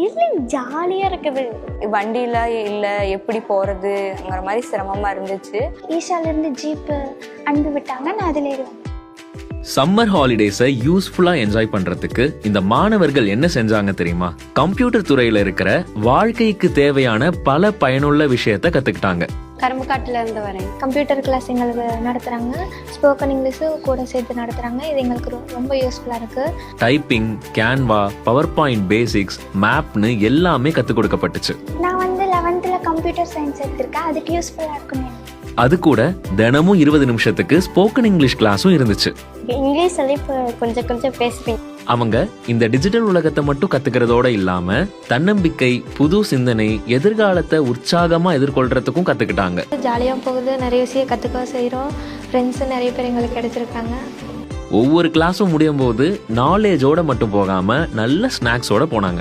இல்லை ஜாலியாக இருக்குது. வண்டியில் இல்லை எப்படி போகிறதுங்கிற மாதிரி சிரமமாக இருந்துச்சு. ஈஷாலேருந்து ஜீப்பு அனுப்பி விட்டாங்க, நான் அதில் ஏறுவேன். சம்மர் ஹாலிடேஸை யூஸ்ஃபுல்லா என்ஜாய் பண்றதுக்கு இந்த மாணவர்கள் என்ன செஞ்சாங்க தெரியுமா? கம்ப்யூட்டர் துறையில இருக்கிற வாழ்க்கைக்கு தேவையான பல பயனுள்ள விஷயத்த கத்துக்கிட்டாங்க. கரும்புக்காட்டுல இருந்து வரேன். கம்ப்யூட்டர் கிளாஸ் எங்களுக்கு நடத்துகிறாங்க, ஸ்போக்கன் இங்கிலீஷு கூட சேர்த்து நடத்துகிறாங்க. இது எங்களுக்கு ரொம்ப யூஸ்ஃபுல்லாக இருக்குது. Typing, Canva, power point basics, மேப்னு எல்லாமே கற்றுக் கொடுக்கப்பட்டுச்சு. நான் 11th கம்ப்யூட்டர் சயின்ஸ் எடுத்திருக்கேன், அதுக்கு யூஸ்ஃபுல்லாக இருக்குன்னு. அது கூட தினமும் 20 நிமிஷத்துக்கு ஸ்போக்கன் இங்கிலீஷ் கிளாஸும் இருந்துச்சு. இங்கிலீஷ் சொல்லி இப்போ கொஞ்சம் பேசுவேன். அவங்க இந்த டிஜிட்டல் உலகத்தை மட்டும் கத்துக்கிறதோட இல்லாம தன்னம்பிக்கை, புது சிந்தனை, எதிர்காலத்தை உற்சாகமா எதிர்கொள்றதுக்கும் கத்துக்கிட்டாங்க. ஜாலியாக போகுது, நிறைய விஷயம் கற்றுக்க செய்கிறோம். ஃப்ரெண்ட்ஸு நிறைய பேர் எங்களுக்கு கிடைச்சிருக்காங்க. ஒவ்வொரு கிளாஸும் முடியும் போது நாலேஜோட மட்டும் போகாம நல்ல ஸ்நாக்ஸோட போனாங்க.